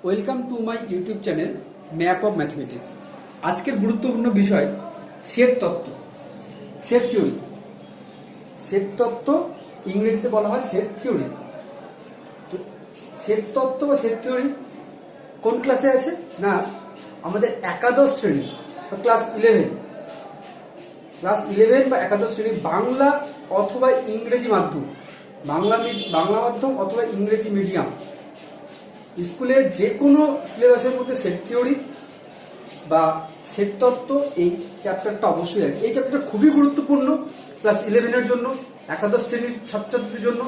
Welcome to my YouTube channel map of mathematics. আজকের গুরুত্বপূর্ণ বিষয় সেট তত্ত্ব, সেট থিওরি। সেট তত্ত্ব ইংরেজিতে বলা হয় সেট থিওরি। সেট তত্ত্ব বা সেট থিওরি কোন ক্লাসে আছে? না, আমাদের একাদশ শ্রেণী বা ক্লাস 11 বা একাদশ শ্রেণী বাংলা অথবা ইংরেজি মাধ্যম, বাংলা মাধ্যম অথবা ইংরেজি মিডিয়াম স্কুলের যে কোনো সিলেবাসের মধ্যে সেট থিওরি বা সেট তত্ত্ব এই চ্যাপ্টারটা অবশ্যই আছে। এই চ্যাপ্টারটা খুবই গুরুত্বপূর্ণ ক্লাস 11-এর জন্য, একাদশ শ্রেণীর ছাত্রছাত্রীদের জন্য,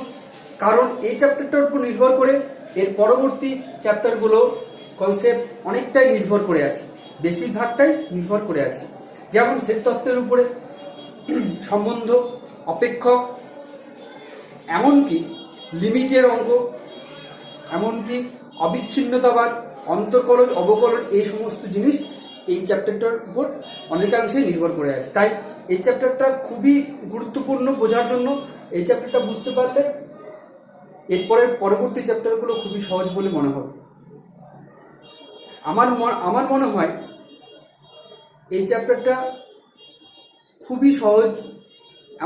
কারণ এই চ্যাপ্টারটার উপর নির্ভর করে এর পরবর্তী চ্যাপ্টারগুলো কনসেপ্ট অনেকটাই নির্ভর করে আছে, বেশিরভাগটাই নির্ভর করে আছে। যেমন সেট তত্ত্বের উপরে সম্বন্ধ, অপেক্ষক, এমনকি লিমিটের অঙ্ক, এমনকি অবিচ্ছিন্নতাবাদ, অন্তর্কলজ, অবকলন, এই সমস্ত জিনিস এই চ্যাপ্টারটার উপর অনেকাংশে নির্ভর করে আছে। তাই এই চ্যাপ্টারটা খুবই গুরুত্বপূর্ণ বোঝার জন্য। এই চ্যাপ্টারটা বুঝতে পারলে এরপরের পরবর্তী চ্যাপ্টারগুলো খুবই সহজ বলে মনে হবে। আমার মনে হয় এই চ্যাপ্টারটা খুবই সহজ।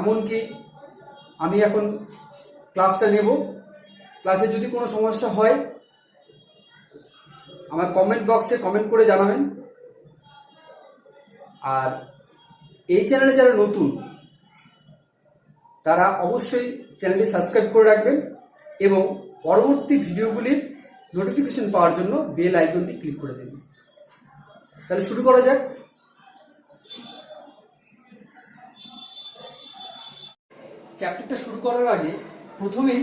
এমনকি আমি এখন ক্লাসটা নেব, ক্লাসে যদি কোনো সমস্যা হয় আমার কমেন্ট বক্সে কমেন্ট করে জানাবেন। আর এই চ্যানেলে যারা নতুন তারা অবশ্যই চ্যানেলটি সাবস্ক্রাইব করে রাখবেন এবং পরবর্তী ভিডিওগুলির নোটিফিকেশন পাওয়ার জন্য বেল আইকনটি ক্লিক করে দেবেন। তাহলে শুরু করা যাক। চ্যাপ্টারটা শুরু করার আগে প্রথমেই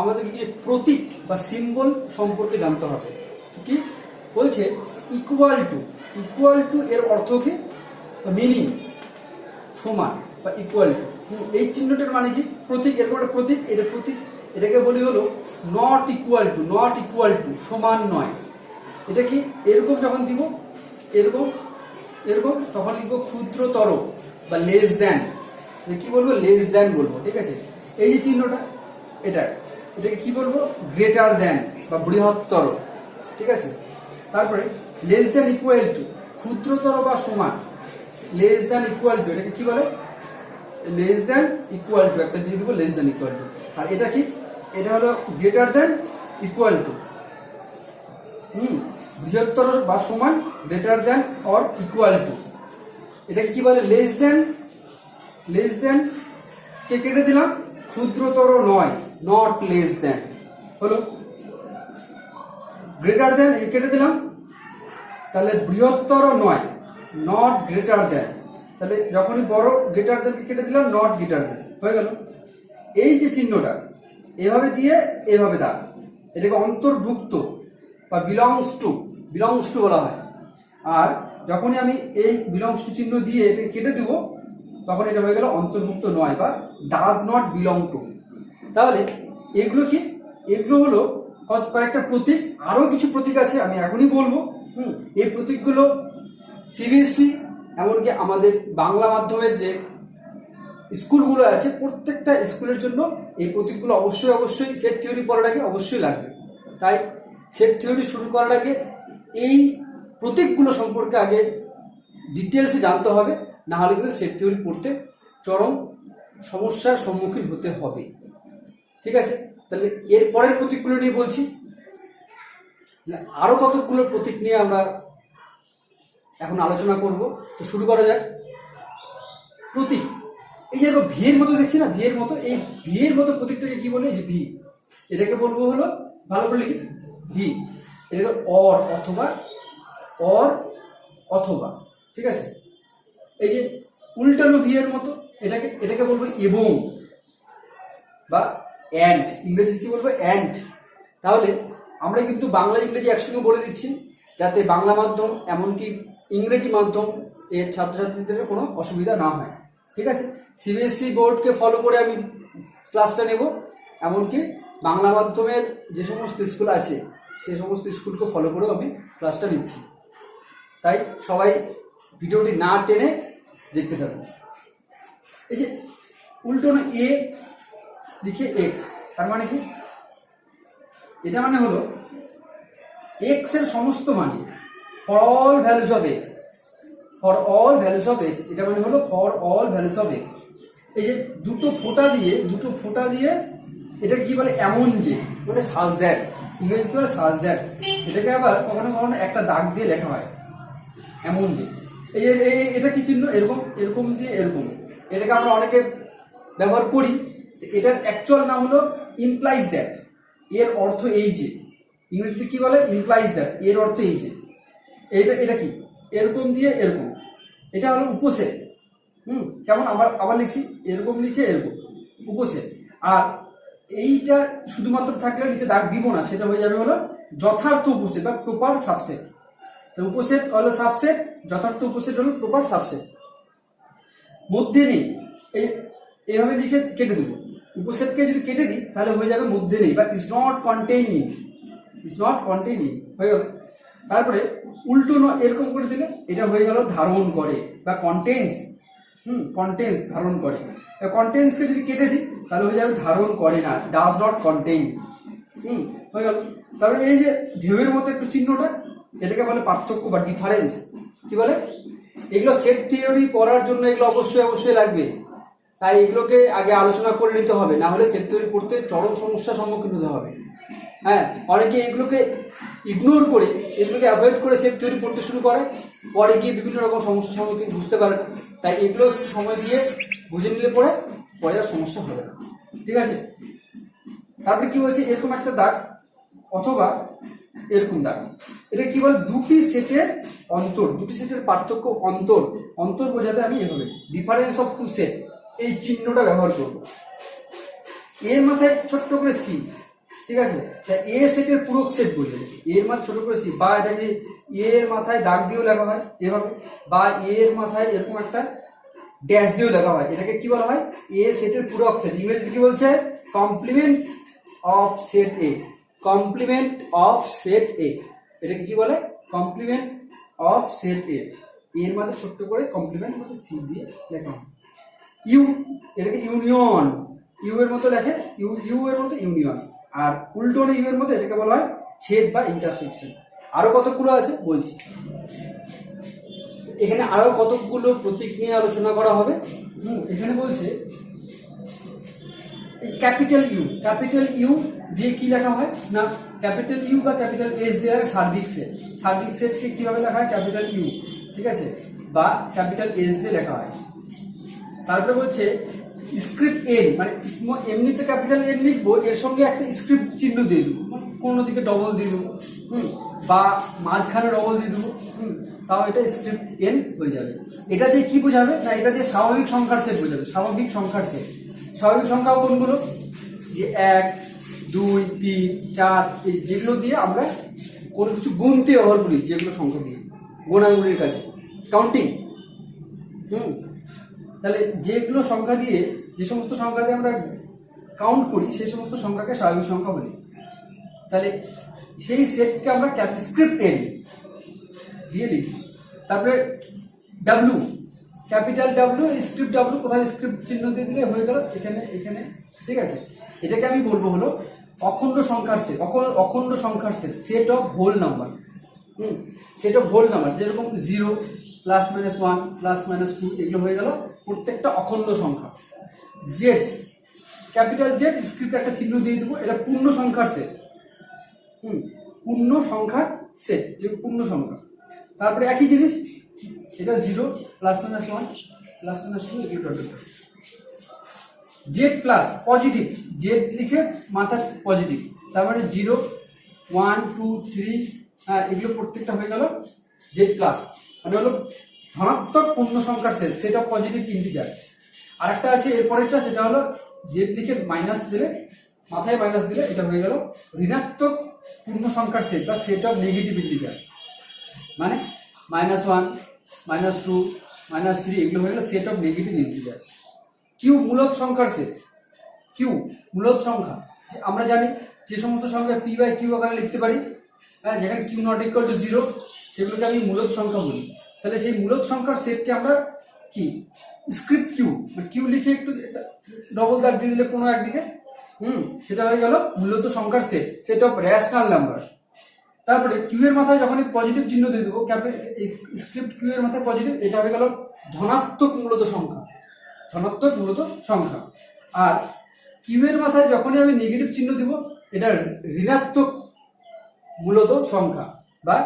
আমাদেরকে কিছু প্রতীক বা সিম্বল সম্পর্কে জানতে হবে। কি বলছে? ইকুয়াল টু এর অর্থ কি? মিনিং, সমান বা ইকুয়াল টু। এই চিহ্নটার মানে কি? প্রতীক। এরকম একটা প্রতীক, এটা প্রতীক। এটাকে বলি হলো নট ইকুয়াল টু, সমান নয়। এটা কি? এরকম যখন দিব, এরকম তখন লিখবো ক্ষুদ্রতর বা লেস দ্যান। কি বলবো? লেস দ্যান বলবো, ঠিক আছে? এই যে চিহ্নটা, এটাকে কি বলবো? গ্রেটার দ্যান বা বৃহত্তর, ঠিক আছে? তারপরে লেস দ্যান ইকুয়াল টু, ক্ষুদ্রতর বা সমান। লেস দ্যান ইকুয়াল টু, এটাকে কি বলে? লেস দ্যান ইকুয়াল টু, একটা দিয়ে দেবো লেস দ্যান ইকুয়াল টু। আর এটা কি? এটা হলো গ্রেটার দ্যান ইকুয়াল টু। বৃহত্তর বা সমান, greater than or equal to. এটাকে কি বলে? লেস দ্যান কে কেটে দিলাম, ক্ষুদ্রতর নয়, নট লেস দ্যান হলো। গ্রেটার দ্যান এ কেটে দিলাম, তাহলে বৃহত্তর নয়, নট গ্রেটার দ্যান। তাহলে যখনই বড় গ্রেটার দ্যানকে কেটে দিলাম, নট গ্রেটার দ্যান হয়ে গেল। এই যে চিহ্নটা এভাবে দিয়ে এভাবে দাগ, এটাকে অন্তর্ভুক্ত বা বিলংস টু বলা হয়। আর যখনই আমি এই বিলংস টু চিহ্ন দিয়ে এটাকে কেটে দিব, তখন এটা হয়ে গেল অন্তর্ভুক্ত নয় বা ডাজ নট বিলং টু। তাহলে এগুলো কি? এগুলো হলো কয়েকটা প্রতীক। আরো কিছু প্রতীক আছে, আমি এখনই বলবো। এই প্রতীকগুলো সিবিএসসি এমনকি আমাদের বাংলা মাধ্যমের যে স্কুলগুলো আছে, প্রত্যেকটা স্কুলের জন্য এই প্রতীকগুলো অবশ্যই সেট থিওরি পড়ার আগে অবশ্যই লাগবে। তাই সেট থিওরি শুরু করার আগে এই প্রতীকগুলো সম্পর্কে আগে ডিটেলসে জানতে হবে, না হলে কিন্তু সেট থিওরি পড়তে চরম সমস্যার সম্মুখীন হতে হবে, ঠিক আছে? তাহলে এর পরের প্রতীকগুলো নিয়ে বলছি। আরো কতগুলো প্রতীক নিয়ে আমরা এখন আলোচনা করব। তো শুরু করা যাক। প্রতীক, এই যে ভি এর মতো দেখছি না, ভি এর মতো প্রতীকটাকে কি বলে? যে ভি, এটাকে বলবো হলো, ভালো করে লিখি, ভি। এটাকে অর অথবা, ঠিক আছে? এই যে উল্টানো ভি এর মতো, এটাকে বলবো এবং বা অ্যান্ড। ইংরেজি কি বলবো? অ্যান্ড। তাহলে আমরা কিন্তু বাংলা ইংরেজি একসঙ্গে বলে দিচ্ছি, যাতে বাংলা মাধ্যম এমনকি ইংরেজি মাধ্যম এর ছাত্রছাত্রীদের কোনো অসুবিধা না হয়, ঠিক আছে? সিবিএসসি বোর্ডকে ফলো করে আমি ক্লাসটা নেব, এমনকি বাংলা মাধ্যমের যে সমস্ত স্কুল আছে সেই সমস্ত স্কুলকে ফলো করেও আমি ক্লাসটা নিচ্ছি। তাই সবাই ভিডিওটি না টেনে দেখতে থাকুন। এই যে উল্টোনো এ লিখে এক্স, তার মানে কি? এটা মানে হলো এক্স এর সমস্ত মানে for all values of x, for all values of x, এটা মানে হলো for all values of x. এই যে দুটো ফোঁটা দিয়ে এটাকে কি বলে, এমন যে মানে সাজ দ্যাট, ইংরেজি কি বলে সাজ দ্যাট। এটাকে আবার কখনো কখনো একটা দাগ দিয়ে লেখা হয়, এমন যে। এই এটা কি চিহ্ন, এরকম এরকম দিয়ে এরকম, এটাকে আমরা অনেকে ব্যবহার করি। এটার অ্যাকচুয়াল নাম হলো ইমপ্লাইজ দ্যাট, এর অর্থ এই যে। ইংরেজিতে কি বলে, ইমপ্লাইজ দ্যাট, এর অর্থ এই যে। এটা কি, এরকম দিয়ে এরকম, এটা হলো উপসেট। কেমন, আবার লিখছি, এরকম লিখে এরকম, উপসেট। আর এইটা শুধুমাত্র থাকলে নিচে দাগ দিব না, সেটা হয়ে যাবে হলো যথার্থ উপসেট বা প্রপার সাবসেট। তো উপসেট হলো সাবসেট, যথার্থ উপসেট হলো প্রপার সাবসেট। মধ্যে নেই, এইভাবে লিখে কেটে দেবো। উপসেটকে যদি কেটে দিই তাহলে হয়ে যাবে মধ্যে নেই বা is not containing, is not containing হয়ে গেল। তারপরে উল্টো এরকম করে দিলে এটা হয়ে গেল ধারণ করে বা কন্টেন্স। কন্টেন্স ধারণ করে। কন্টেন্সকে যদি কেটে দিই তাহলে হয়ে যাবে ধারণ করে না, ডাজ নট কন্টেইন। হয়ে গেল। তারপরে এই যে ঢেউয়ের মতো একটু চিহ্নটা, এটাকে বলে পার্থক্য বা ডিফারেন্স। কি বলে, এগুলো সেট থিওরি পড়ার জন্য এগুলো অবশ্যই লাগবে, তাই এগুলোকে আগে আলোচনা করে নিতে হবে, না হলে সেট থিওরি পড়তে চরম সমস্যার সম্মুখীন হতে হবে। হ্যাঁ, অনেকে এগুলোকে ইগনোর করে, এগুলোকে অ্যাভয়েড করে সেট থিওরি পড়তে শুরু করে, পরে গিয়ে বিভিন্ন রকম সমস্যার সম্মুখীন বুঝতে পারে না। তাই এগুলো সময় দিয়ে বুঝে নিলে পরে আর সমস্যা হবে না। ঠিক আছে। তারপরে কি বলছে, এরকম একটা দাগ অথবা এরকম দাগ, এটা কি বল, দুটি সেটের অন্তর, দুটি সেটের পার্থক্য, অন্তর বোঝাতে আমি এভাবে ডিফারেন্স অফ টু সেট এই চিহ্নটা ব্যবহার করব। এর মাথায় ছোট্ট করে সি, ঠিক আছে, এ সেটের পূরক সেট বলে, এর মাথায় ছোট করে সি, বা এটাকে এর মাথায় দাগ দিয়েও লেখা হয় এভাবে, বা এর মাথায় এরকম একটা ড্যাশ দিয়েও লেখা হয়। এটাকে কি বলা হয়, এ সেটের পূরক সেট। ইংরেজিতে কি বলছে, complement of set A, complement of set A, এটাকে কি বলে, কমপ্লিমেন্ট অফ সেট এ। এর মাঝে ছোট্ট করে কমপ্লিমেন্ট মানে সি দিয়ে লেখা হয়। ইউ, এটাকে ইউনিয়ন, ইউ এর মতো লেখে, ইউ এর মতো ইউনিয়ন। আর উল্টো ইউ এর মতো এটাকে বলা হয় ছেদ বা ইন্টারসেকশন। আরো কতগুলো আছে বলছি, এখানে আরো কতগুলো প্রতীক নিয়ে আলোচনা করা হবে। এখানে বলছে ক্যাপিটাল ইউ দিয়ে কি লেখা হয় না, ক্যাপিটাল ইউ বা ক্যাপিটাল এস দিয়ে সার্বিক সেট। সার্বিক সেটকে কিভাবে লেখা হয়, ক্যাপিটাল ইউ, ঠিক আছে, বা ক্যাপিটাল এস দিয়ে লেখা হয়। তারপরে বলছে স্ক্রিপ্ট এন, মানে এমনিতে ক্যাপিটাল এন লিখবো, এর সঙ্গে একটা স্ক্রিপ্ট চিহ্ন দিয়ে দেবো, কোনো দিকে ডবল দিয়ে দেবো, বা মাঝখানে ডবল দিয়ে দেবো, তাও এটা স্ক্রিপ্ট এন হয়ে যাবে। এটা দিয়ে কি বোঝাবে না, এটা দিয়ে স্বাভাবিক সংখ্যার সেট বোঝাবে, স্বাভাবিক সংখ্যার সেট। স্বাভাবিক সংখ্যা কোনগুলো, যে 1, 2, 3, 4, যেগুলো দিয়ে আমরা কোনো কিছু গুনতে ব্যবহার করি, যেগুলো সংখ্যা দিয়ে গোনাগুলির কাছে কাউন্টিং। তাহলে যেগুলো সংখ্যা দিয়ে, যে সমস্ত সংখ্যা দিয়ে আমরা কাউন্ট করি, সেই সমস্ত সংখ্যাকে স্বাভাবিক সংখ্যা বলি। তাহলে সেই সেটকে আমরা স্ক্রিপ্ট এন দিয়ে লিখি। তারপরে W, capital W, script W, কোথায় স্ক্রিপ্ট চিহ্ন দিয়ে দিলে হয়ে গেল, এখানে, ঠিক আছে। এটাকে আমি বলবো হলো অখণ্ড সংখ্যার সেট, অখণ্ড সংখ্যার set, set of whole number. Set of whole number, যেরকম 0, +-1, +-2, এগুলো হয়ে গেল প্রত্যেকটা অখণ্ড সংখ্যা। জেড, ক্যাপিটাল জেড, স্ক্রিপ্ট একটা চিহ্ন দিয়ে দেবো, এটা পূর্ণ সংখ্যার সেট। পূর্ণ সংখ্যার সেট, যে পূর্ণ সংখ্যা। তারপরে একই জিনিস, এটা 0, +-1, +-2, এগুলো। জেড প্লাস পজিটিভ, জেড লিখে মাথা পজিটিভ, তারপরে 0, 1, 2, 3, এগুলো প্রত্যেকটা হয়ে গেল জেড প্লাস, মানে হলো ধনাত্মক পূর্ণ সংখ্যার সেট, সেটা পজিটিভ ইন্টিজার। আরেকটা আছে এরপরেরটা, সেটা হলো জেড লিখে মাইনাস দিলে, মাথায় মাইনাস দিলে, এটা হয়ে গেল ঋণাত্মক পূর্ণ সংখ্যার সেট বা সেট অফ নেগেটিভ ইন্টিজার, মানে -1, -2, -3, এগুলো হয়ে গেল set of negative integer. Q, মূলদ সংখ্যার সেট। কিউ, মূলদ সংখ্যা, আমরা জানি যে সমস্ত সংখ্যা p/q আকারে লিখতে পারি, হ্যাঁ, যেখানে q ≠ = 0, সেগুলোকে আমি মূলদ সংখ্যা বলি। তাহলে সেই মূলদ সংখ্যার সেটকে আমরা কি, স্ক্রিপ্ট কিউ, মানে কিউ লিখে একটু ডবল দাগ দিয়ে দিলে কোনো একদিকে, সেটা হয়ে গেল মূলত সংখ্যার set, set of rational number. তারপরে কিউ এর মাথায় যখনই পজিটিভ চিহ্ন দিয়ে দেবো, স্ক্রিপ্ট কিউ এর মাথায় পজিটিভ, এটা হয়ে গেল ধনাত্মক মূলত সংখ্যা, ধনাত্মক মূলত সংখ্যা। আর কিউ এর মাথায় যখনই আমি নেগেটিভ চিহ্ন দিব, এটা ঋণাত্মক মূলত সংখ্যা বা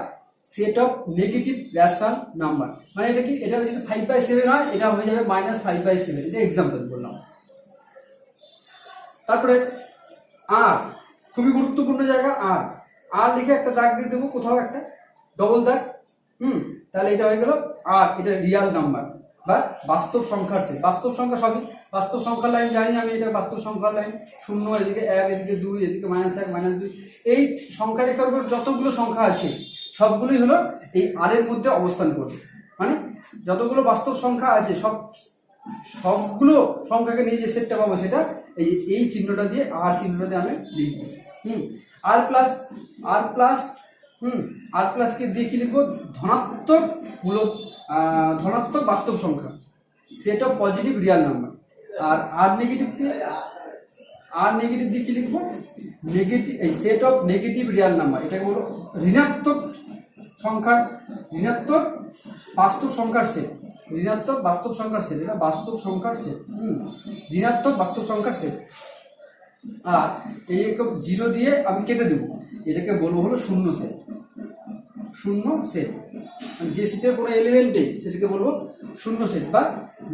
set of negative rational number. মানে এটা কি, এটা যদি 5/7 হয়, এটা হয়ে যাবে -5/7। এটা এক্সাম্পল বললাম। তারপরে আর খুবই গুরুত্বপূর্ণ জায়গা, আর লিখে একটা দাগ দিয়ে দেবো, কোথাও একটা ডবল দাগ। তাহলে এটা হয়ে গেল আর, এটা রিয়াল নাম্বার বা বাস্তব সংখ্যার সেট। বাস্তব সংখ্যা সবই বাস্তব সংখ্যার লাইন জানি আমি, এটা বাস্তব সংখ্যার লাইন। 0 এদিকে 1, এদিকে 2, এদিকে -1 -2। এই সংখ্যা রেখার উপর যতগুলো সংখ্যা আছে সবগুলোই হলো এই আর এর মধ্যে অবস্থান করবে। মানে যতগুলো বাস্তব সংখ্যা আছে সবগুলো সংখ্যাকে নিয়ে যে সেটটা পাবো, সেটা এই চিহ্নটা দিয়ে, আর চিহ্নটা দিয়ে আমি লিখবো। আর প্লাস কে দিয়ে কি লিখবো, ধনাত্মক বাস্তব সংখ্যা, set of positive real number. আর নেগেটিভ দিয়ে কি লিখবো, set of negative real number. এটাকে বলো ঋণাত্মক বাস্তব সংখ্যার সেট, ঋণাত্মক বাস্তব সংখ্যার সেট। এটা বাস্তব সংখ্যার সেট, ঋণাত্মক বাস্তব সংখ্যার সেট। আর এই 0 দিয়ে আমি কেটে দেবো, এটাকে বলবো হলো শূন্য সেট। যে সেটের কোনো এলিমেন্ট নেই সেটাকে বলবো শূন্য সেট বা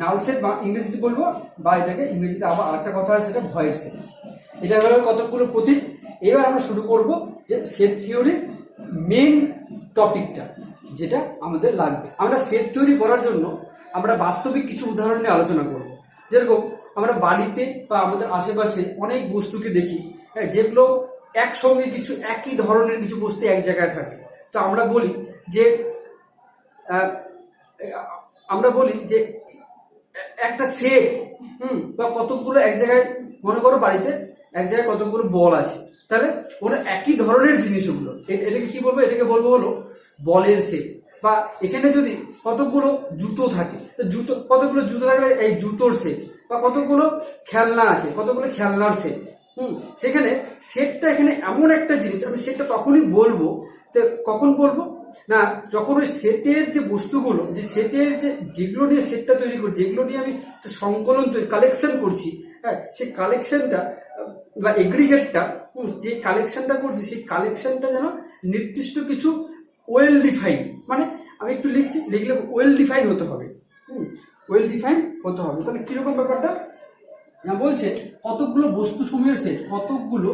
নাল সেট বা ইংরেজিতে বলবো, বা এটাকে ইংরেজিতে আবার আরেকটা কথা আছে, সেটা ভয়েড সেট। এটা হলো কতগুলো প্রতীক। এবার আমরা শুরু করব যে সেট থিওরির মেন টপিকটা, যেটা আমাদের লাগবে। আমরা সেট থিওরি পড়ার জন্য আমরা বাস্তবিক কিছু উদাহরণ নিয়ে আলোচনা করব। যেরকম আমরা বাড়িতে বা আমাদের আশেপাশে অনেক বস্তুকে দেখি, হ্যাঁ, যেগুলো একসঙ্গে কিছু একই ধরনের কিছু বস্তু এক জায়গায় থাকে। তো আমরা বলি যে একটা সেট, বা কতগুলো এক জায়গায়, মনে করো বাড়িতে এক জায়গায় কতগুলো বল আছে, তাহলে ওরা একই ধরনের জিনিস, ওগুলো এটাকে কি বলবো, এটাকে বলবো হলো বলের সেট। বা এখানে যদি কতগুলো জুতো থাকে, কতগুলো জুতো থাকলে এই জুতোর সেট। বা কতগুলো খেলনা আছে, কতগুলো খেলনার সেট। সেখানে সেটটা এখানে এমন একটা জিনিস, আমি সেটটা তখনই বলবো, কখন বলবো না, যখন ওই সেটের যে বস্তুগুলো, যে সেটের যেগুলো নিয়ে সেটটা তৈরি করছি, যেগুলো নিয়ে আমি সংকলন কালেকশন করছি, হ্যাঁ, সেই কালেকশনটা বা এগ্রিগেটটা, যে কালেকশনটা করছি, সেই কালেকশনটা যেন নির্দিষ্ট কিছু ওয়েল ডিফাইন, মানে আমি একটু লিখলে ওয়েল ডিফাইন হতে হবে। ওয়েল ডিফাইন হতে হবে। তাহলে কিরকম ব্যাপারটা না, বলছে কতগুলো বস্তু সমূহের সেট, কতগুলো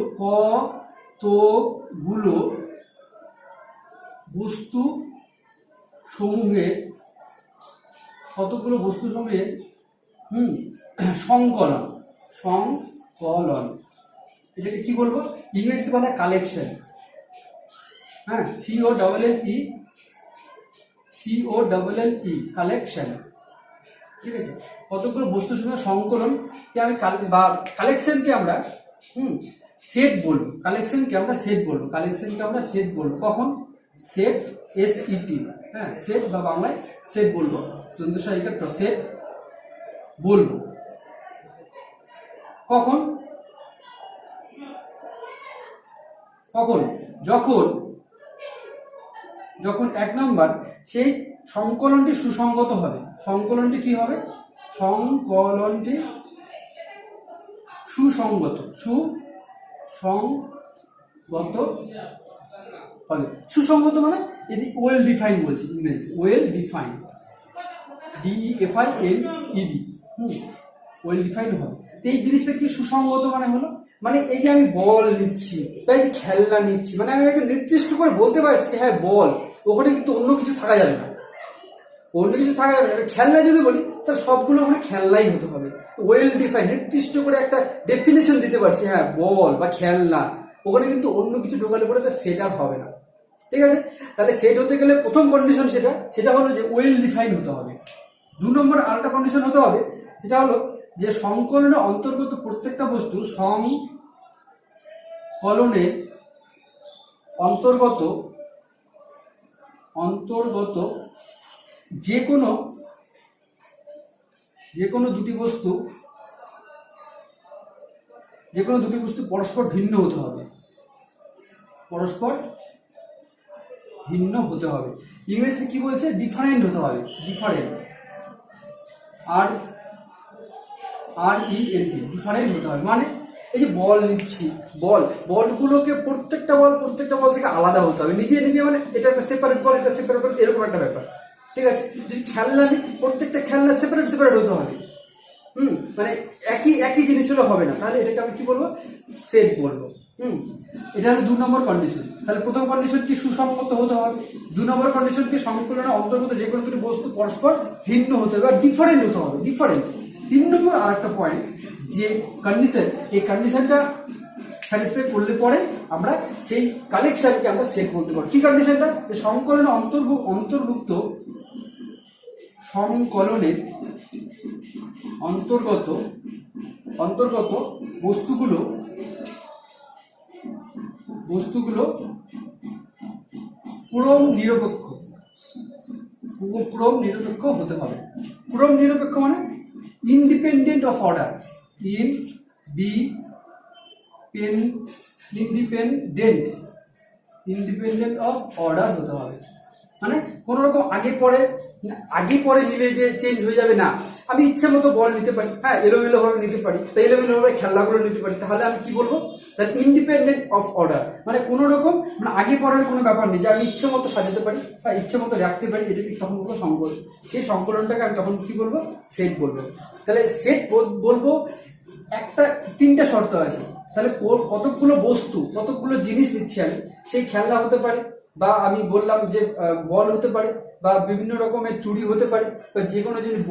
বস্তু সমূহের সংকলন, এটাকে কি বলবো, ইংরেজিতে বলা কালেকশন। হ্যাঁ, COLLE কালেকশন। ঠিক আছে, কতগুলো বস্তু সমূহের সংকলনকে আমি বা কালেকশনকে আমরা সেট বলবো। কখন, সেট, SET, হ্যাঁ, সেট বা বাংলায় সেট বলবো, সেট বলবো। কখন যখন 1 নম্বর, সেই সংকলনটি সুসংগত হবে। সংকলনটি কি হবে, সংকলনটি সুসংগত হবে। সুসংগত মানে এটি ওয়েল ডিফাইন বলছি ইংরেজিতে, well define, DEFINED, well define হবে। এই জিনিসটা কি সুসংগত মানে এই যে আমি বল নিচ্ছি বা এই যে খেলনা নিচ্ছি, মানে আমি একটা নির্দিষ্ট করে বলতে পারছি যে হ্যাঁ বল, ওখানে কিন্তু অন্য কিছু থাকা যাবে না। খেলনা যদি বলি তাহলে সবগুলো ওখানে খেলনাই হতে হবে। ওয়েল ডিফাইন, নির্দিষ্ট করে একটা ডেফিনেশন দিতে পারছি, হ্যাঁ বল বা খেলনা, ওখানে কিন্তু অন্য কিছু ঢোকালে পরে সেট আর হবে না। ঠিক আছে, তাহলে সেট হতে গেলে প্রথম কন্ডিশন সেটা হলো যে ওয়েল ডিফাইন হতে হবে। 2 নম্বর আরেকটা কন্ডিশন হতে হবে, সেটা হলো যে সংকলনের অন্তর্গত প্রত্যেকটা বস্তু, সংকলনের অন্তর্গত যে কোনো দুটি বস্তু পরস্পর ভিন্ন হতে হবে। ভিন্ন হতে হবে। ইংরেজিতে কি বলছে? ডিফারেন্ট হতে হবে, ডিফারেন্ট, আর RENT, ডিফারেন্ট হতে হবে। মানে এই যে বল নিচ্ছি, বলগুলোকে প্রত্যেকটা বল থেকে আলাদা হতে হবে, নিজে নিজে, মানে এটা একটা সেপারেট বল, এটা সেপারেট বল, এরকম একটা ব্যাপার। ঠিক আছে, যদি খেলনা নিই, প্রত্যেকটা খেলনা সেপারেট হতে হবে। মানে একই জিনিস হলে হবে না, তাহলে এটাকে আমি কি বলবো? সেট বলবো। এটা হলো 2 নম্বর কন্ডিশন। তাহলে প্রথম কন্ডিশন কি? সুসংগত হতে হবে। 2 নম্বর কন্ডিশন কি? সংকলনের অন্তর্গত যে কোনো দুটি বস্তু পরস্পর ভিন্ন হতে হবে, আর ডিফারেন্ট হতে হবে, ডিফারেন্ট। 3 নম্বর আর একটা পয়েন্ট, যে কন্ডিশন, এই কন্ডিশনটা স্যাটিসফাই করলে পরে আমরা সেই কালেকশনকে আমরা সেট করতে পারবো। কি কন্ডিশনটা? সংকলনের অন্তর্ভুক্ত সংকলনের অন্তর্গত বস্তুগুলো ক্রম নিরপেক্ষ হতে হবে। ক্রম নিরপেক্ষ মানে independent of order, independent of order হতে হবে। মানে কোনো রকম আগে পরে নিলে যে চেঞ্জ হয়ে যাবে না, আমি ইচ্ছা মতো বল নিতে পারি, হ্যাঁ, এলোমেলোভাবে নিতে পারি, বা এলোমেলোভাবে খেলনাগুলো নিতে পারি, তাহলে আমি কি বলবো? দ্যাট ইন্ডিপেন্ডেন্ট অফ অর্ডার, মানে কোনো রকম মানে আগে পরের কোনো ব্যাপার নেই, যে আমি ইচ্ছে মতো সাজাতে পারি বা ইচ্ছে মতো রাখতে পারি, এটাকে তখন বলবো সংকলন। সেই সংকলনটাকে আমি তখন কি বলবো? সেট বলবো। তাহলে সেট বলবো, একটা 3টা শর্ত আছে। তাহলে কতগুলো বস্তু, কতগুলো জিনিস নিচ্ছি আমি, সেই খেলনা হতে পারে, বা আমি বললাম যে বল হতে পারে, বা বিভিন্ন রকমের চুড়ি হতে পারে, বা যে কোনো জিনিস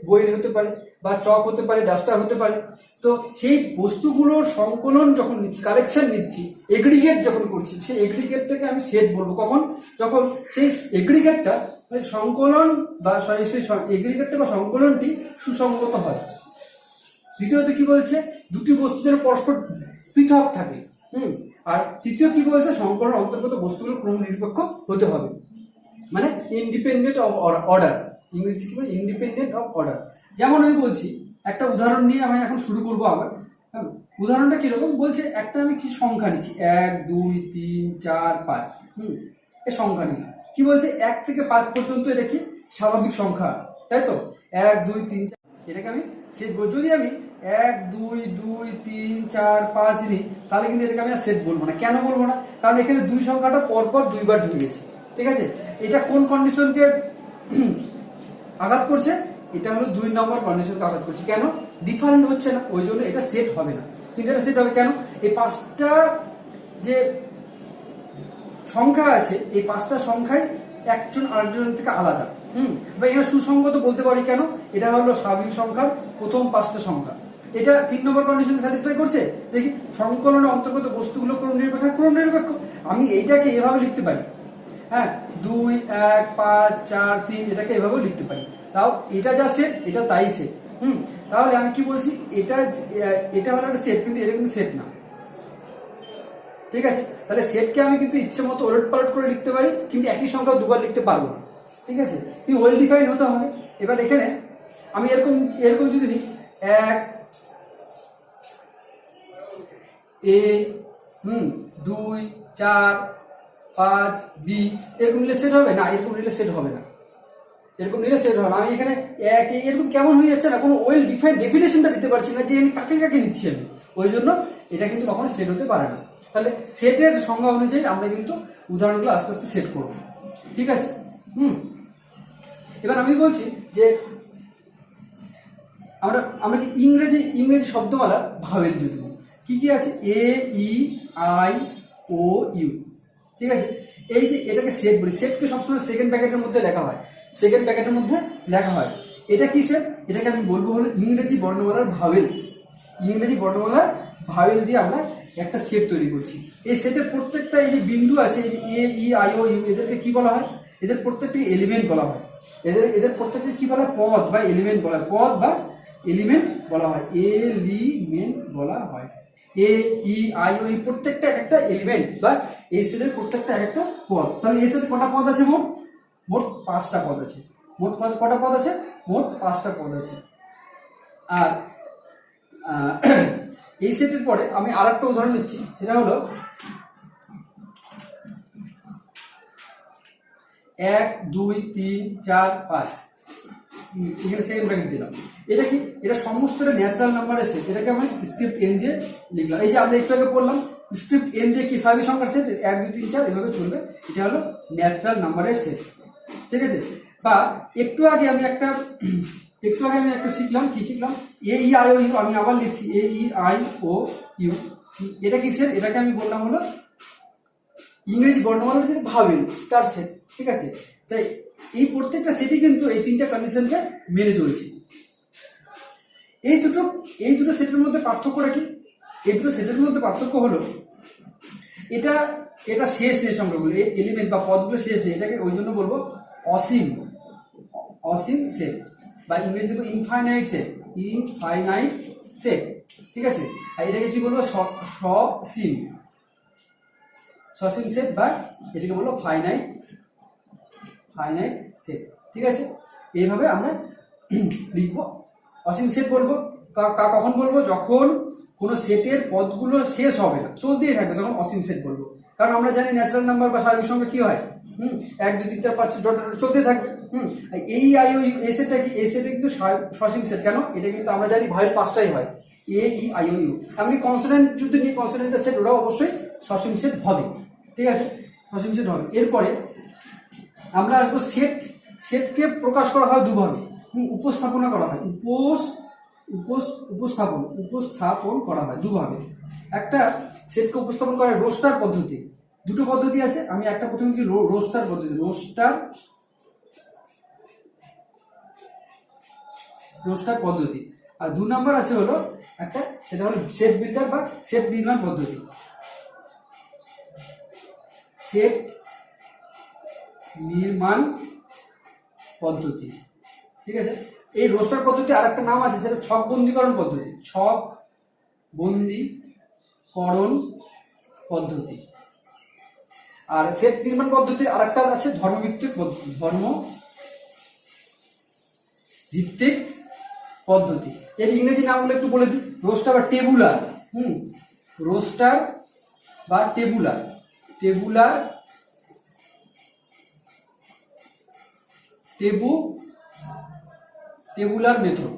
বই হতে পারে, বা চক হতে পারে, ডাস্টার হতে পারে। তো সেই বস্তুগুলোর সংকলন যখন নিচ্ছি, কালেকশন নিচ্ছি, এগ্রিগেট যখন করছি, সেই এগ্রিগেটটাকে আমি সেট বলবো। কখন? যখন সেই এগ্রিগেটটা মানে সংকলন বা সেই এগ্রিগেটটা বা সংকলনটি সুসংগত হয়। দ্বিতীয়ত কি বলছে? দুটি বস্তু যেন পরস্পর পৃথক থাকে। আর তৃতীয় কি বলছে? সংকলনের অন্তর্গত বস্তুগুলো ক্রম নিরপেক্ষ হতে হবে, মানে ইন্ডিপেন্ডেন্ট অফ অর্ডার। ইংরেজি কি বলে? Independent of order. যেমন আমি বলছি, একটা উদাহরণ নিয়ে আমি এখন শুরু করবো আবার। উদাহরণটা কিরকম? বলছে একটা আমি কি সংখ্যা নিচ্ছি, 1 2 3 4 5। এই সংখ্যা নিই, কি বলছে? 1 থেকে 5 পর্যন্ত এটা কি স্বাভাবিক সংখ্যা, তাই তো? 1 2 3 4, এটাকে আমি সেট বলবো। যদি আমি 1 2 2 3 4 5 নিই, তাহলে কিন্তু এটাকে আমি আর সেট বলবো না। কেন বলবো না? কারণ এখানে 2 সংখ্যাটা পরপর 2 বার ঢুকে গেছে। ঠিক আছে, এটা কোন কন্ডিশনকে আঘাত করছে? এটা হলো 2 নম্বর কন্ডিশনকে আঘাত করছে। কেন? ডিফারেন্ট হচ্ছে না, ওই জন্য এটা সেট হবে না। কিন্তু এটা সেট হবে কেন? এই 5টা যে সংখ্যা আছে, এই 5টা সংখ্যাই একজন আরেকজনের থেকে আলাদা। বা এখানে সুসংগত বলতে পারি কেন? এটা হলো স্বাভাবিক সংখ্যার প্রথম 5টা সংখ্যা। এটা 3 নম্বর কন্ডিশন স্যাটিসফাই করছে। দেখি, সংকলনের অন্তর্গত বস্তুগুলো ক্রম নিরপেক্ষ। আমি এইটাকে এভাবে লিখতে পারি, হ্যাঁ, 2 1 5 4 3, এটাকে এভাবেও লিখতে পারি। তাও এটা যা সেট, এটা তাই সেট। তাহলে আমি কি বলছি? এটা হলো একটা সেট, কিন্তু এটা কিন্তু সেট না। ঠিক আছে, তাহলে সেটকে আমি কিন্তু ইচ্ছে মতো ওলট পালট করে লিখতে পারি, কিন্তু একই সংখ্যা দুবার লিখতে পারবো না। ঠিক আছে, কিন্তু ওয়েল ডিফাইন হতে হবে। এবার এখানে আমি এরকম যদি নিই, 1 A 2 4 5 B, এরকম নিলে সেট হবে না, এরকম নিলে সেট হবে না, আমি এখানে এরকম কেমন হয়ে যাচ্ছে না, কোনো ওয়েল ডিফাইন ডেফিনেশনটা দিতে পারছি না যে আমি কাকে নিচ্ছি আমি, ওই জন্য এটা কিন্তু কখনো সেট হতে পারে না। তাহলে সেটের সংজ্ঞা অনুযায়ী আমরা কিন্তু উদাহরণগুলো আস্তে আস্তে সেট করব। ঠিক আছে, এবার আমি বলছি যে আমরা কি ইংরেজি শব্দমালা ভাওয়েল যদি কি আছে? A E I O U। ঠিক আছে, এই যে এটাকে সেট বলি, সেটকে সবসময় সেকেন্ড ব্র্যাকেটের মধ্যে লেখা হয়, এটা কি সেট? এটাকে আমি বলবো হলো ইংরেজি বর্ণমালার ভাওয়েল দিয়ে আমরা একটা সেট তৈরি করছি। এই সেটের প্রত্যেকটা এই যে বিন্দু আছে, এই যে A E I O U, এদেরকে কি বলা হয়? এদের প্রত্যেকটি এলিমেন্ট বলা হয়। এদের প্রত্যেকটি কি বলা হয়? পদ বা এলিমেন্ট বলা হয়। এলিমেন্ট বলা হয়। A E I O, এই প্রত্যেকটা একটা এলিমেন্ট বা এই সেটের প্রত্যেকটা একটা পদ। তাহলে এই সেটে কটা পদ আছে? মোট 5টা পদ আছে। মোট কটা পদ আছে? মোট 5টা পদ আছে। আর এই সেটের পরে আমি আরেকটা উদাহরণ নিচ্ছি, সেটা হলো 1 2 3 4 5, এখানে সেকেন্ড ব্র্যাকেট দিলাম। এটা কি, এটা সমস্তটা ন্যাচারাল নাম্বারের সেট, এটাকে আমি স্ক্রিপ্ট এন দিয়ে লিখলাম। এই যে আমরা একটু আগে বললাম স্ক্রিপ্ট এন দিয়ে কি স্বাভাবিক সংখ্যার সেট, 1 2 3 4 এভাবে চলবে, এটা হলো ন্যাচারাল নাম্বারের সেট। ঠিক আছে, বা একটু আগে আমি একটা শিখলাম, কি শিখলাম, এ ই আই ও ইউ, আমি আবার লিখছি এ ই আই ও ইউ, এটা কি সেট, এটাকে আমি বললাম হলো ইংরেজি বর্ণমালার যে ভাওয়েল স্টার সেট। ঠিক আছে, তাই এই প্রত্যেকটা সেটই কিন্তু এই তিনটা কন্ডিশনকে মেনে চলছে। এই দুটো সেটের মধ্যে পার্থক্যটা কি, এই দুটো সেটের মধ্যে পার্থক্য হলো এটা শেষ নেই, সংখ্যাগুলো এলিমেন্ট বা পদগুলো শেষ নেই, এটাকে ওই জন্য বলবো অসীম সেট, বা ইংরেজি বলবো ইনফাইনাইট সেট। ঠিক আছে, আর এটাকে কি বলবো সসীম সেট, বা এটাকে বলবো ফাইনাইট সেট। ঠিক আছে, এইভাবে আমরা লিখবো। অসীম সেট বলবো কখন বলবো, যখন কোনো সেটের পদগুলো শেষ হবে না, চলতেই থাকবে, তখন অসীম সেট বলবো। কারণ আমরা জানি ন্যাচারাল নাম্বার বা স্বাভাবিক সংখ্যা কি হয়, 1 2 3 4 5 ডট চলতে থাকবে। এই আই ও ইউ, এই সেটটা কি, এই সেটটা কিন্তু সসীম সেট। কেন, এটা কিন্তু আমরা জানি ভাইয়ের 5টাই হয়, এ ই আই ও ইউ। এমনকি কনসোনেন্ট যদি নিই, কনসোনেন্টের সেট, ওরাও অবশ্যই সসীম সেট হবে। ঠিক আছে, সসীম সেট হবে। এরপরে আমরা আসবো সেটকে প্রকাশ করা হয় দুভাবে, উপস্থাপনা করা হয়, উপস্থাপন করা হয় দুভাবে। একটা সেটকে উপস্থাপন করা হয় রোস্টার পদ্ধতি, দুটো পদ্ধতি আছে, আমি একটা প্রথমে বলছি রোস্টার পদ্ধতি, রোস্টার পদ্ধতি, আর 2 নম্বর আছে হলো একটা, সেটা হলো সেট বিল্ডার বা সেট নির্মাণ পদ্ধতি। সেট নির্মাণ পদ্ধতি। ঠিক আছে, এই রোস্টার পদ্ধতি আর একটা নাম আছে, সেটা ছক বন্দীকরণ পদ্ধতি, আর সেট নির্মাণ পদ্ধতির আর একটা আছে ধর্মভিত্তিক পদ্ধতি। এর ইংরেজি নামগুলো একটু বলে দিই, রোস্টার বা টেবুলার, রোস্টার বা টেবুলার মেথড।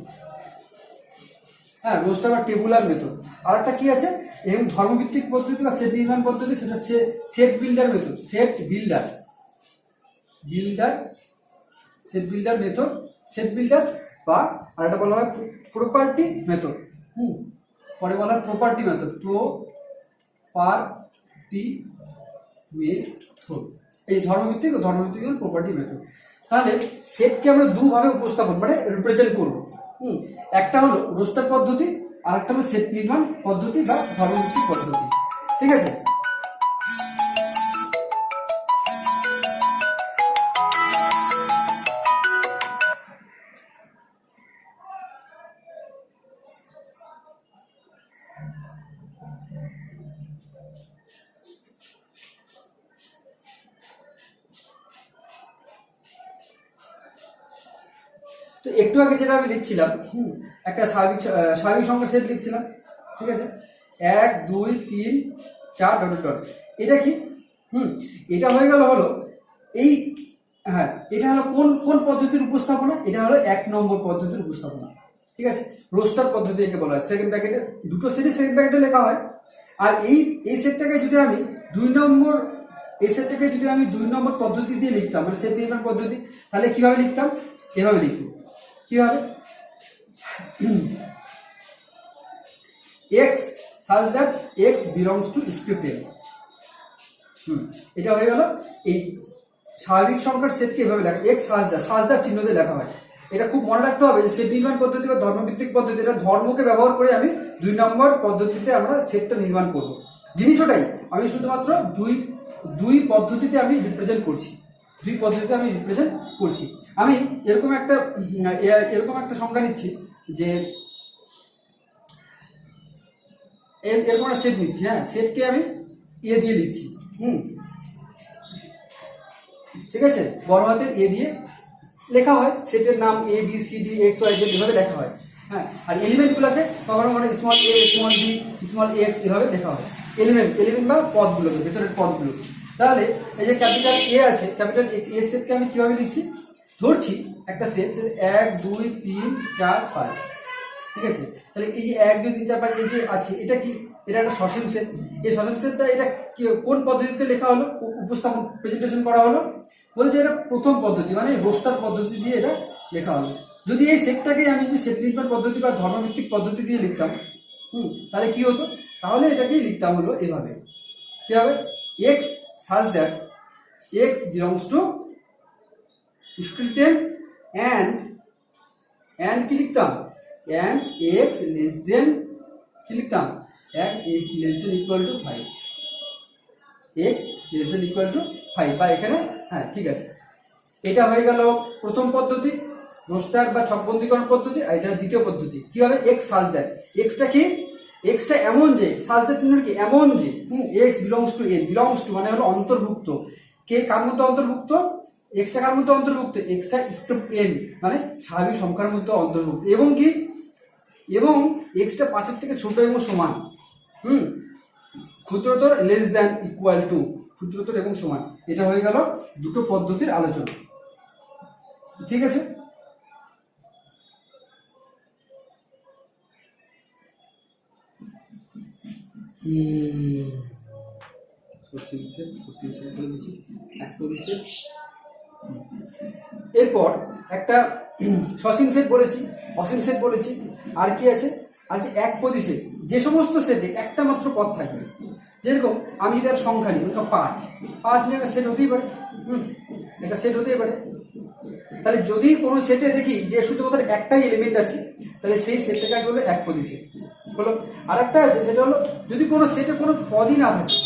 হ্যাঁ, রোস্টার বা টেবুলার মেথড। আর একটা কি আছে, এবং ধর্মভিত্তিক পদ্ধতি বা সেট নির্মাণ পদ্ধতি, সেটা set builder method, set builder বা আর একটা বলা হয় প্রপার্টি মেথড। পরে বলা হয় প্রপার্টি মেথড, এই ধর্মভিত্তিক প্রপার্টি মেথড। তাহলে সেটকে আমরা দুভাবে উপস্থাপন মানে রিপ্রেজেন্ট করব। একটা হলো রোস্টার পদ্ধতি, আর একটা হলো সেট নির্মাণ পদ্ধতি বা ধর্মভিত্তিক পদ্ধতি। ঠিক আছে, তো একটু আগে যেটা আমি লিখছিলাম, একটা স্বাভাবিক সংখ্যার সেট লিখছিলাম। ঠিক আছে, 1 2 3 4 ডট ডট, এটা কি, এটা হয়ে গেল হলো এই, হ্যাঁ, এটা হলো কোন পদ্ধতির উপস্থাপনা, এটা হলো 1 নম্বর পদ্ধতির উপস্থাপনা। ঠিক আছে, রোস্টার পদ্ধতি একে বলা হয়। সেকেন্ড ব্র্যাকেটে দুটো সেটই সেকেন্ড ব্র্যাকেটে লেখা হয়। আর এই সেটটাকে যদি আমি 2 নম্বর পদ্ধতি দিয়ে লিখতাম, মানে সেট নির্মাণ পদ্ধতি, তাহলে কিভাবে লিখতাম, এভাবে লিখব। কিভাবে, x such that x belongs to script n। এটা হয়ে গেল এই স্বাভাবিক সংখ্যার সেটকে এভাবে লেখা, x such that চিহ্ন দিয়ে লেখা হয়। এটা খুব মনে রাখতে হবে যে সেট নির্মাণ পদ্ধতি বা ধর্মভিত্তিক পদ্ধতি, এটা ধর্মকে ব্যবহার করে আমি 2 নম্বর পদ্ধতিতে আমরা সেটটা নির্মাণ করব। জিনিস ওটাই, আমি শুধুমাত্র দুই পদ্ধতিতে আমি রিপ্রেজেন্ট করছি, আমি এরকম একটা সংখ্যা নিচ্ছি, যে এরকম একটা সেট নিচ্ছি। হ্যাঁ, সেটকে আমি এ দিয়ে লিখছি। ঠিক আছে, বড় হাতের এ দিয়ে লেখা হয়, সেটের নাম A B C D X Y Z এভাবে লেখা হয়। হ্যাঁ, আর এলিমেন্টগুলোকে কখনো small A small B small X এভাবে লেখা হয়, এলিমেন্ট বা পদগুলোকে, ভেতরের পদগুলোকে। তাহলে এই যে ক্যাপিটাল এ আছে, ক্যাপিটাল এ সেটকে আমি কিভাবে লিখছি, ধরছি একটা সেট 1 2 3 4 5, ঠিক আছে। তাহলে এই যে 1 2 3 4 5 এই যে আছে, এটা কি, এটা একটা সসীম সেট। এই সসীম সেটটা এটা কোন পদ্ধতিতে লেখা হলো, উপস্থাপন প্রেজেন্টেশন করা হলো, বলছে এটা প্রথম পদ্ধতি মানে রোস্টার পদ্ধতি দিয়ে এটা লেখা হলো। যদি এই সেটটাকে আমি যদি সেট নির্মাণ পদ্ধতি বা ধর্মভিত্তিক পদ্ধতি দিয়ে লিখতাম, তাহলে কি হতো, তাহলে এটাকেই লিখতাম হলো এভাবে, কি হবে, x such that x belongs to discrete and কি লিখতাম, and x less than কি লিখতাম, and x less than equal to 5, x less than equal to 5 বা এখানে, হ্যাঁ ঠিক আছে। এটা হয়ে গেল প্রথম পদ্ধতি, রোস্টার বা ছকবন্দীকরণ পদ্ধতি। আর এটা দ্বিতীয় পদ্ধতি, কি হবে, x such that, xটা কি, xটা এমন যে, such that চিহ্ন কি, এমন যে, x belongs to n, belongs to মানে হলো অন্তর্ভুক্ত, কে কার মধ্যে অন্তর্ভুক্ত, এক্সটা কার মধ্যে অন্তর্ভুক্ত, এক্সটা স্ক্রিপ্ট এন মানে স্বাভাবিক সংখ্যার মধ্যে অন্তর্ভুক্ত, এবং কি, এবং এক্সটা 5 থেকে ছোট এবং সমান, ক্ষুদ্রতর লেস দ্যান ইকুয়াল টু, ক্ষুদ্রতর এবং সমান। এটা হয়ে গেল দুটো পদ্ধতির আলোচনা, ঠিক আছে। এরপর একটা সসীম সেট বলেছি, অসীম সেট বলেছি, আর কি আছে, আছে এক পদী সেট। যে সমস্ত সেটে একটা মাত্র পদ থাকবে, যেরকম আমি যদি আর সংখ্যা নিই, 5 নিয়ে একটা সেট হতেই পারে, একটা সেট হতেই পারে। তাহলে যদি কোনো সেটে দেখি যে শুধুমাত্র একটাই এলিমেন্ট আছে, তাহলে সেই সেটটাকে আগে বলবো এক পদী সেট হলো। আর একটা আছে, সেটা হলো যদি কোনো সেটে কোনো পদই না থাকে,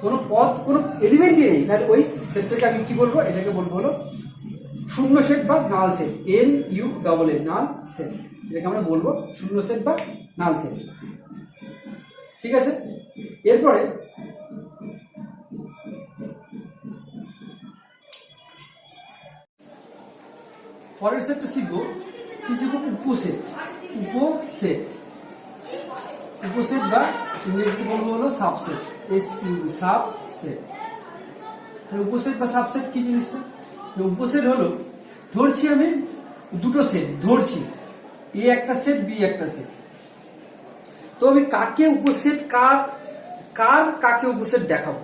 কোনো পদ কোনো এলিমেন্টই নেই, তাহলে ওই সেটটাকে আমি কি বলবো, এটাকে বলবো হলো শূন্য সেট বা null set, NULL null set, এটাকে আমরা বলবো শূন্য সেট বা নাল সেট, ঠিক আছে। এরপরে পরের সেটটা শিখবো, কি শিখবো, উপসেট। উপসেট, উপসেট বা ইংরেজিতে বলবো হলো সাবসেট, SU সাবসেট। তাহলে উপসেট বা সাবসেট কি জিনিসটা, উপসেট হলো, ধরছি আমি দুটো সেট, ধরছি এ একটা সেট, বি একটা সেট, তো আমি কাকে উপসেট, কাকে উপসেট দেখাবো,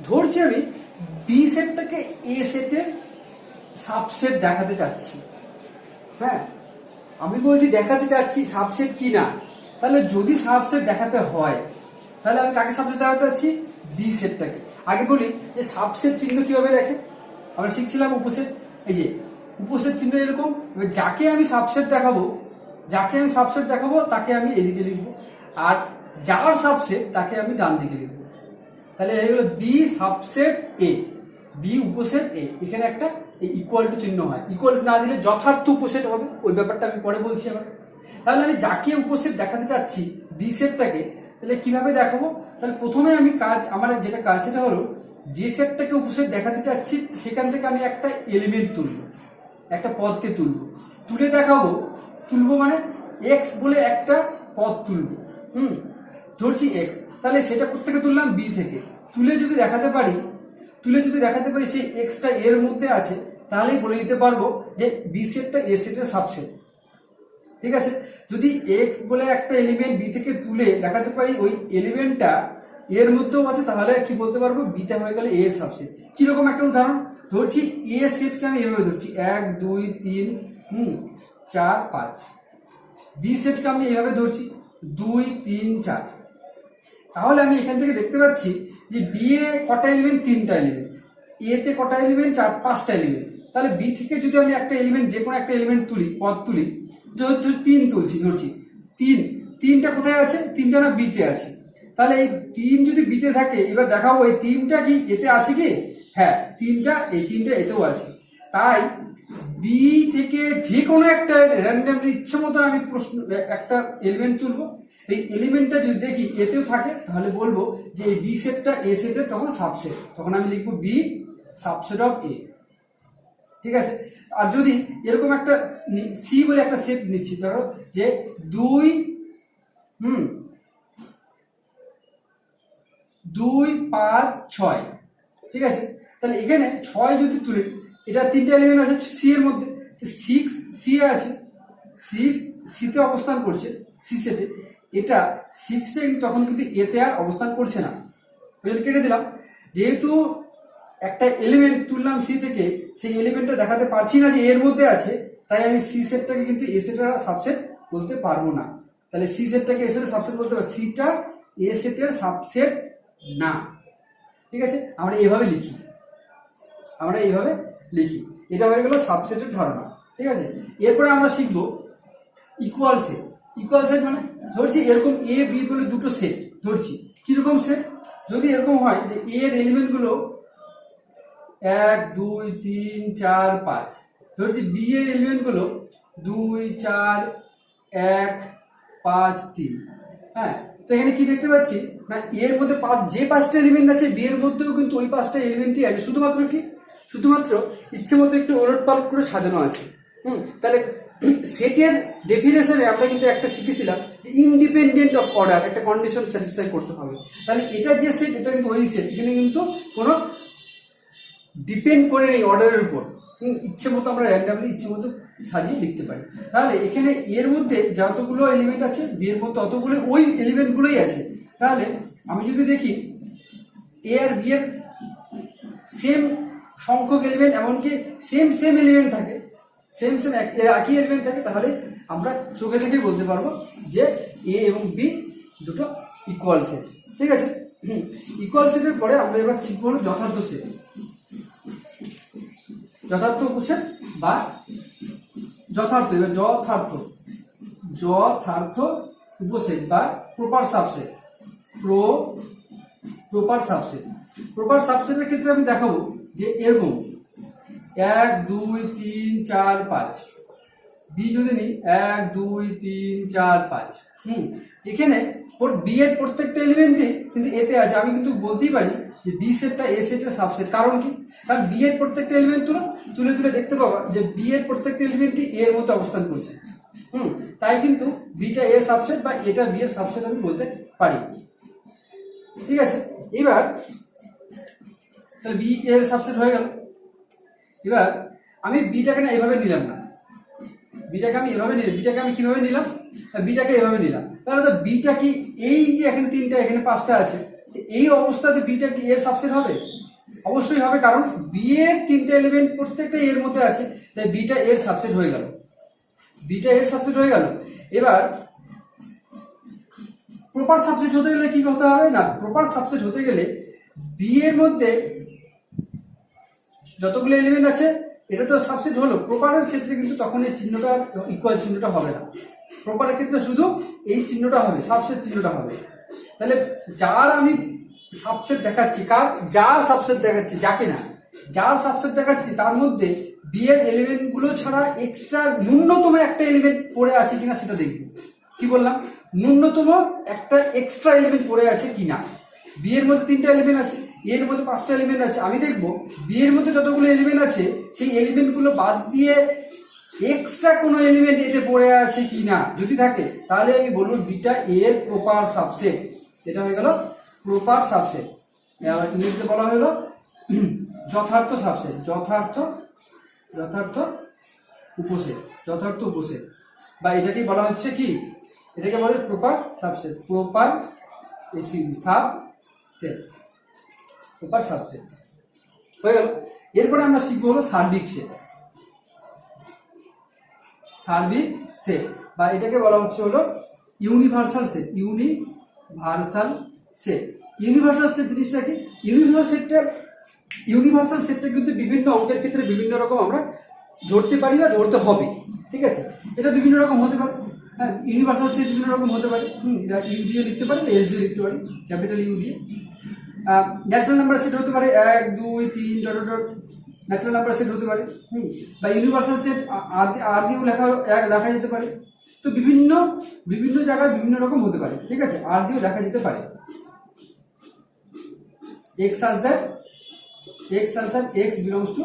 ধরছি আমি বি সেটটাকে এ সেটের সাবসেট দেখাতে চাচ্ছি, হ্যাঁ আমি বলছি দেখাতে চাচ্ছি সাবসেট কি না, তাহলে যদি সাবসেট দেখাতে হয় তাহলে আমি কাকে সাবসেট দেখাতে চাচ্ছি, বি সেটটাকে। আগে বলি যে সাবসেট চিহ্ন কিভাবে দেখে, আমরা শিখছিলাম উপসেট, এই যে উপসেট চিহ্ন এরকম, যাকে আমি সাবসেট দেখাবো, তাকে আমি এদিকে লিখবো, আর যার সাবসেট তাকে আমি ডান দিকে লিখবো। তাহলে এই হলো বি সাবসেট এ, বি উপসেট এ, এখানে একটা ইকুয়াল টু চিহ্ন হয়, ইকুয়াল না দিলে যথার্থ উপসেট হবে, ওই ব্যাপারটা আমি পরে বলছি আবার। তাহলে আমি যাকে উপসেট দেখাতে চাচ্ছি বি সেটটাকে, তাহলে কিভাবে দেখাবো, তাহলে প্রথমে আমি আমার যেটা কাজ সেটা হলো, যে সেটটাকে উপসেট দেখাতে চাচ্ছি সেখান থেকে আমি একটা এলিমেন্ট তুলবো, একটা পদকে তুলে দেখাবো, মানে এক্স বলে একটা পদ তুলবো, ধরছি এক্স, তাহলে সেটা কোথেকে তুললাম, বি থেকে। তুলে যদি দেখাতে পারি সেই এক্সটা এর মধ্যে আছে, তাহলেই বলে দিতে পারবো যে বি সেটটা এ সেটের সাবসেট, ঠিক আছে। যদি এক্স বলে একটা এলিমেন্ট বি থেকে তুলে দেখাতে পারি ওই এলিমেন্টটা এর মধ্যেও আছে, তাহলে কি বলতে পারবো, বিটা হয়ে গেল এর সাবসেট। কিরকম একটা উদাহরণ ধরছি, এ সেটকে আমি এভাবে ধরছি 1 2 3 4 5, বি সেটকে আমি এভাবে ধরছি 2 3 4, তাহলে আমি এখান থেকে দেখতে পাচ্ছি যে বি এ কটা এলিমেন্ট, 3টা এলিমেন্ট, এ তে কটা এলিমেন্ট, 4-5টা এলিমেন্ট। তাহলে বি থেকে যদি আমি একটা এলিমেন্ট, যে কোনো একটা এলিমেন্ট তুলি, পদ তুলি, তিন তুলছি, ধরছি তিনটা কোথায় আছে, 3টা না বিতে আছে, তাহলে এই 3 যদি বিতে থাকে, এবার দেখাবো এই 3টা কি এতে আছে কি, হ্যাঁ 3টা এতেও আছে। তাই বি থেকে যে কোনো একটা র্যান্ডমলি ইচ্ছে মতো আমি একটা এলিমেন্ট তুলবো, এই এলিমেন্টটা যদি দেখি এতেও থাকে, তাহলে বলবো যে এই বি সেটটা এ সেটের তখন সাবসেট, তখন আমি লিখবো বি সাবসেট অফ এ, ঠিক আছে। আর যদি এরকম একটা সি বলে একটা সেট নিচ্ছি, ধরো যে 2 2 5 6, ঠিক আছে। তাহলে এখানে 6 যদি তুলি, এটা 3টা এলিমেন্ট আছে সি এর মধ্যে, 6 সি আছে, 6 সিতে অবস্থান করছে, সি সেটে। এটা 6 এ তখন কিন্তু এতে আর অবস্থান করছে না, ওই জন্য কেটে দিলাম। যেহেতু একটা এলিমেন্ট তুললাম সি থেকে, সেই এলিমেন্টটা দেখাতে পারছি না যে এর মধ্যে আছে, তাই আমি সি সেটটাকে কিন্তু এ সেটের সাবসেট বলতে পারবো না। তাহলে সি সেটটাকে এ সেটের সাবসেট বলতে পারবো, সিটা এ সেটের সাবসেট না, ঠিক আছে। আমরা এইভাবে লিখি, এটা হয়ে গেল সাবসেটের ধারণা, ঠিক আছে। এরপরে আমরা শিখবো ইকুয়াল সেট। ইকুয়াল সেট মানে ধরছি এরকম এ বি বলে দুটো সেট ধরছি। কিরকম সেট? যদি এরকম হয় যে এর এলিমেন্টগুলো 1 2 3 4 5, ধরছি বি এর এলিমেন্টগুলো 2 4 1 5 3, হ্যাঁ। তো এখানে কি দেখতে পাচ্ছি না, এর মধ্যে যে 5টা এলিমেন্ট আছে বি এর মধ্যেও কিন্তু ওই 5টা এলিমেন্টই আছে, শুধুমাত্র ইচ্ছে মতো একটু ওলটপালট করে সাজানো আছে। তাহলে সেটের ডেফিনেশনে আমরা কিন্তু একটা শিখেছিলাম যে ইন্ডিপেন্ডেন্ট অফ অর্ডার, একটা কন্ডিশন স্যাটিসফাই করতে হবে। তাহলে এটা যে সেট, এটা কিন্তু ওই সেট, এখানে কিন্তু কোনো ডিপেন্ড করে নেই অর্ডারের উপর, ইচ্ছে মতো আমরা র্যান্ডামলি ইচ্ছে মতো সাজিয়ে লিখতে পারি। তাহলে এখানে এর মধ্যে যতগুলো এলিমেন্ট আছে বি এর মধ্যে ততগুলো ওই এলিমেন্টগুলোই আছে। তাহলে আমি যদি দেখি এ আর বি এর সেম সংখ্যক এলিমেন্ট, এমনকি সেম এলিমেন্ট থাকে, একই এলিমেন্ট থাকে, তাহলে আমরা চোখে দেখে বলতে পারবো যে এ এবং বি দুটো ইকুয়াল সেট, ঠিক আছে। ইকুয়াল সেটের পরে আমরা এবার শিখবো হলো যথার্থ সেট। যথার্থ উপসেট বা যথার্থ উপসেট বা প্রপার সাবসেট। প্রপার সাবসেটের ক্ষেত্রে আমি দেখাবো যে এরকম 1 2 3 4 5, বি যদি নিই 1 2 3 4 5, এখানে বি এর প্রত্যেকটা এলিমেন্টই কিন্তু এতে আছে। আমি কিন্তু বলতেই পারি যে বি সেটটা এ সেটের সাবসেট। কারণ কি? কারণ বি এর প্রত্যেকটা এলিমেন্ট তুলে দেখতে পাবা যে বি এর প্রত্যেকটা এলিমেন্টই এর মধ্যে অবস্থান করছে। তাই কিন্তু বিটা এর সাবসেট বা এটা বি এর সাবসেট আমি বলতে পারি, ঠিক আছে। এবার তাহলে বি এর সাবসেট হয়ে গেল। এবার আমি বিটাকে না এভাবে নিলাম না, বিটাকে আমি কিভাবে নিলাম? বিটাকে এভাবে নিলাম। তাহলে তো বিটা কি, এই যে এখানে 3টা এখানে 5টা আছে, এই অবস্থাতে বিটা কি এর সাবসেট হবে? অবশ্যই হবে, কারণ বি এর 3টা এলিমেন্ট প্রত্যেকটা এর মধ্যে আছে, তাই বিটা এর সাবসেট হয়ে গেল। এবার প্রপার সাবসেট হতে গেলে কি করতে হবে না, প্রপার সাবসেট হতে গেলে বি এর মধ্যে যতগুলো এলিমেন্ট আছে এটা তো সাবসেট হলো। প্রপারের ক্ষেত্রে কিন্তু তখন এই চিহ্নটা, ইকুয়াল চিহ্নটা হবে না। প্রপারের ক্ষেত্রে শুধু এই চিহ্নটা হবে, সাবসেট চিহ্নটা হবে। তাহলে যার আমি সাবসেট দেখাচ্ছি, যার সাবসেট দেখাচ্ছি তার মধ্যে বি এর এলিমেন্ট গুলো ছাড়া এক্সট্রা ন্যূনতম একটা এলিমেন্ট পড়ে আছে কিনা সেটা দেখবো। কি বললাম? ন্যূনতম একটা এক্সট্রা এলিমেন্ট পড়ে আছে কিনা। বি এর মধ্যে 3টা এলিমেন্ট আছে, এর মধ্যে 5টা এলিমেন্ট আছে, আমি দেখবো বি এর মধ্যে যতগুলো এলিমেন্ট আছে সেই এলিমেন্টগুলো বাদ দিয়ে এক্সট্রা কোনো এলিমেন্ট এতে পড়ে আছে কিনা। যদি থাকে তাহলে আমি বলবো বিটা এর প্রপার সাবসেট। এটা হয়ে গেল প্রপার সাবসেট। আবার ইংরেজিতে বলা হলো যথার্থ সাবসেট, যথার্থ উপসেট, বা এটাকে বলা হচ্ছে কি, এটাকে বলে প্রপার সাবসেট, প্রপার সাবসেট হয়ে গেল। এরপরে আমরা শিখবো হলো সার্বিক সেট, বা এটাকে বলা হচ্ছে হলো ইউনিভার্সাল সেট জিনিসটা কি? ইউনিভার্সাল সেটটা কিন্তু বিভিন্ন অঙ্কের ক্ষেত্রে বিভিন্ন রকম আমরা ধরতে পারি বা ধরতে হবে, ঠিক আছে। এটা বিভিন্ন রকম হতে পারে, হ্যাঁ। ইউনিভার্সাল সেট বিভিন্ন রকম হতে পারে, ইউ দিয়ে লিখতে পারি, এস দিয়ে লিখতে পারি, ক্যাপিটাল ইউ দিয়ে। ন্যাচারাল নাম্বার সেট হতে পারে 1 2 3 ন্যাচারাল নাম্বার সেট হতে পারে, বা ইউনিভার্সাল সেট আর দিয়েও লেখা যেতে পারে। তো বিভিন্ন জায়গায় বিভিন্ন রকম হতে পারে, ঠিক আছে। আর দিয়েও লেখা যেতে পারে। x belongs to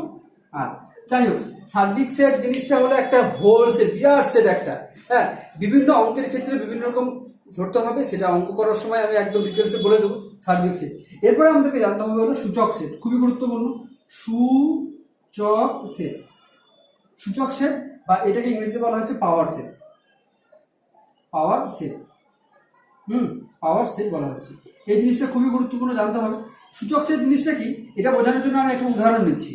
R। যাই হোক, সার্বিক সেট জিনিসটা হলো একটা হোল সেট, বিরাট সেট একটা, হ্যাঁ। বিভিন্ন অঙ্কের ক্ষেত্রে বিভিন্ন রকম ধরতে হবে, সেটা অঙ্ক করার সময় আমি একদম ডিটেলসে বলে দেবো। সার্বিক সেট। এরপরে আমাদেরকে জানতে হবে হলো সূচক সেট, খুবই গুরুত্বপূর্ণ। সূচক সেট, সূচক সেট বা এটাকে ইংরেজিতে বলা হচ্ছে power set, power set. Power set বলা হচ্ছে। এই জিনিসটা খুবই গুরুত্বপূর্ণ জানতে হবে। সূচক সেট জিনিসটা কি, এটা বোঝানোর জন্য আমি একটা উদাহরণ নিচ্ছি।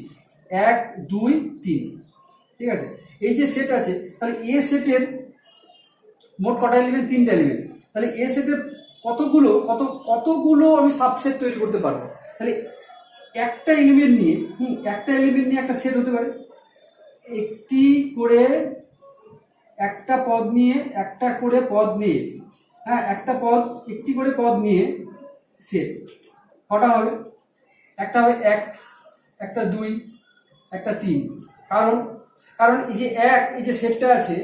1 2 3, ঠিক আছে। এই যে সেট আছে, তাহলে এ সেটের মোট কটা এলিমেন্ট? 3টা এলিমেন্ট। তাহলে এ সেটের কতগুলো আমি সাবসেট তৈরি করতে পারবো? তাহলে একটা এলিমেন্ট নিয়ে একটা সেট হতে পারে। একটি করে একটা পদ নিয়ে, হ্যাঁ, একটি করে পদ নিয়ে সেট কটা হবে? একটা হবে 1, একটা 2, একটা 3। কারণ এই যে সেটটা আছে,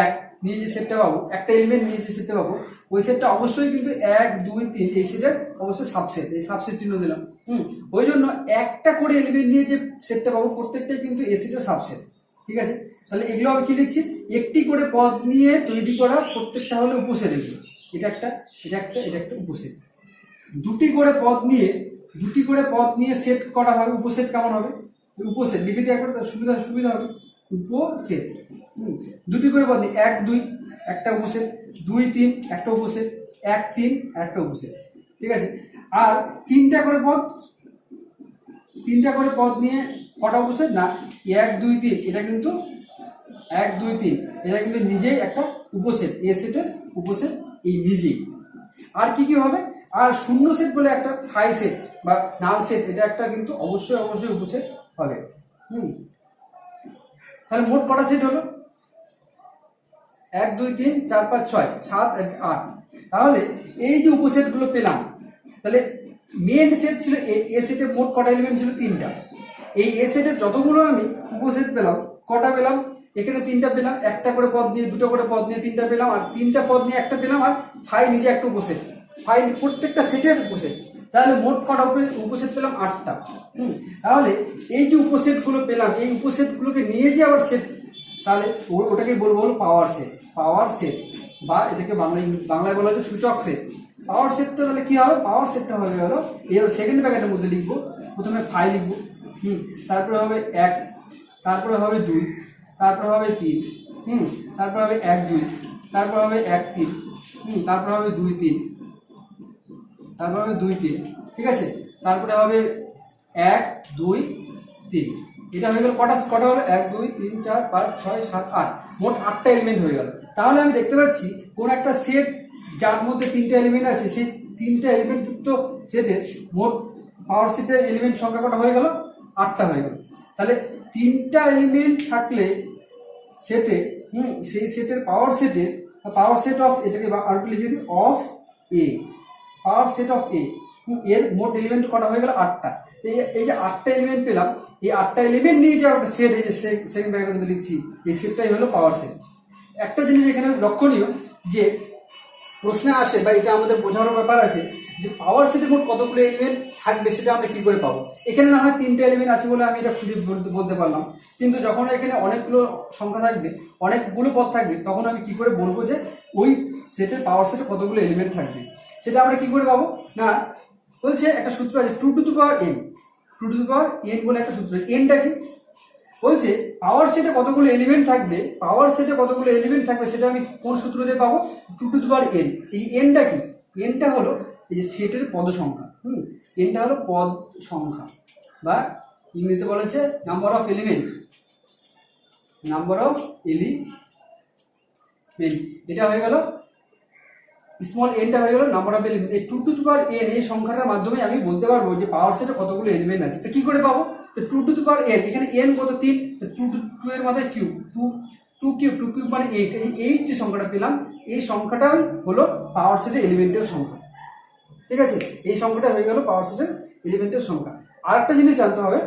1 নিয়ে যে সেটটা পাবো, একটা এলিমেন্ট নিয়ে যে সেটটা পাবো, ওই সেটটা অবশ্যই কিন্তু 1 2 3 এই সেটের অবশ্যই সাবসেট, এই সাবসেট চিহ্ন দিলাম। ওই জন্য একটা করে এলিমেন্ট নিয়ে যে সেটটা পাবো প্রত্যেকটাই কিন্তু এই সেটের সাবসেট, ঠিক আছে। তাহলে এগুলো আমি কি লিখছি? একটি করে পদ নিয়ে তৈরি করা প্রত্যেকটা হলো উপসেট। এগুলো এটা একটা উপসেট। দুটি করে পদ নিয়ে সেট করা হবে, উপসেট কেমন হবে? উপসেট লিখে দিয়ে একবার সুবিধা হবে। উপসেট, দুটি করে পদ নিয়ে 1 2 একটা উপসেট, 2 3 একটা উপসেট, 1 3 একটা উপসেট, ঠিক আছে। আর তিনটা করে পদ নিয়ে কটা উপসেট? না 1 2 3, এটা কিন্তু 1 2 3 এটা কিন্তু নিজেই একটা উপসেট, এ সেটের উপসেট এই নিজেই। আর কি হবে? আর শূন্য সেট বলে একটা ফাই সেট বা নাল সেট, এটা একটা কিন্তু অবশ্যই উপসেট হবে। তাহলে মোট কটা সেট হলো? 1 2 3 4 5 6 7 8। তাহলে এই যে উপসেটগুলো পেলাম, তাহলে মেন সেট ছিল এ সেটে মোট কটা এলিমেন্ট ছিল? 3টা। এই এ সেটের যতগুলো আমি উপসেট পেলাম, কটা পেলাম? এখানে 3টা পেলাম, একটা করে পদ নিয়ে, দুটো করে পদ নিয়ে 3টা পেলাম, আর 3টা পদ নিয়ে একটা পেলাম, আর ফাই নিজে একটা উপসেট, ফাই প্রত্যেকটা সেটের উপসেট। তাহলে মোট কটা উপসেট পেলাম? 8টা। তাহলে এই যে উপসেটগুলো পেলাম, এই উপসেটগুলোকে নিয়ে যে আবার সেট, তাহলে ওটাকে বলবো হলো পাওয়ার সেট, বা এটাকে বাংলায় বলা হচ্ছে সূচক সেট। পাওয়ার সেটটা তাহলে কি হবে? পাওয়ার সেটটা হবে হলো এই সেকেন্ড ব্র্যাকেটের মধ্যে লিখবো, প্রথমে ফাই লিখবো, তারপরে হবে 1, তারপরে হবে 2, তারপরে হবে 3, তারপরে হবে 1 2, তারপরে হবে 1 3, তারপরে হবে 2 3, তারপরে হবে 2 3, ঠিক আছে। তারপরে হবে 1 2 3। এটা হয়ে গেল কটা হলো? 1 2 3 4 5 6 7 8, মোট 8টা এলিমেন্ট হয়ে গেল। তাহলে আমি দেখতে পাচ্ছি কোন একটা সেট যার মধ্যে 3টা এলিমেন্ট আছে, সেই 3টা এলিমেন্ট যুক্ত সেটের মোট পাওয়ার সেটের এলিমেন্ট সংখ্যা কটা হয়ে গেল? 8টা হয়ে গেল। তাহলে 3টা এলিমেন্ট থাকলে সেটে, সেই সেটের পাওয়ার সেট অফ, এটাকে আর কি লিখে দিই, of A, power set of A, এর মোট এলিমেন্ট কটা হয়ে গেল? 8টা। এই যে 8টা এলিমেন্ট পেলাম, এই 8টা এলিমেন্ট নিয়ে যে একটা সেট, এই যে সেকেন্ড ব্র্যাকেটের মধ্যে লিখছি, এই সেটটাই হলো পাওয়ার সেট। একটা জিনিস এখানে লক্ষণীয়, যে প্রশ্নে আসে বা এটা আমাদের বোঝানোর ব্যাপার আছে, যে পাওয়ার সেটে মোট কতগুলো এলিমেন্ট থাকবে সেটা আমরা কি করে পাবো। এখানে না হয় 3টা এলিমেন্ট আছে বলে আমি এটা খুঁজে বলতে পারলাম, কিন্তু যখন এখানে অনেকগুলো সংখ্যা থাকবে, অনেকগুলো পদ থাকবে, তখন আমি কি করে বলবো যে ওই সেটের পাওয়ার সেটে কতগুলো এলিমেন্ট থাকবে? সেটা আমরা কি করে পাবো? না, বলছে একটা সূত্র আছে 2 to the power n, 2 to the power n বলে একটা সূত্র। nটা কি বলছে? পাওয়ার সেটে কতগুলো এলিমেন্ট থাকবে, সেটা আমি কোন সূত্র দিয়ে পাবো? 2 টু দি পাওয়ার n। এই nটা কি? nটা হলো এই যে সেটের পদ সংখ্যা। nটা হলো পদ সংখ্যা, বা ইংরেজিতে বলা হচ্ছে নাম্বার অফ এলিমেন্ট। এটা হয়ে গেল স্মল এনটা হয়ে গেল নাম্বার অফ এলিমেন্ট। এই 2 টু দি পাওয়ার n এই সংখ্যাটার মাধ্যমে আমি বলতে পারবো যে পাওয়ার সেটে কতগুলো এলিমেন্ট আছে। তো কি করে পাবো? তো 2 টু দি পাওয়ার n, এখানে n কত? 3, তো 2 এর মাথায় কিউব, 2 কিউব মানে 8। এই 8 যে সংখ্যাটা পেলাম, এই সংখ্যাটাই হলো পাওয়ার সেটের এলিমেন্টের সংখ্যা, ঠিক আছে। এই সংখ্যাটা হয়ে গেল পাওয়ার সেটের এলিমেন্টের সংখ্যা। আর একটা জিনিস জানতে হবে,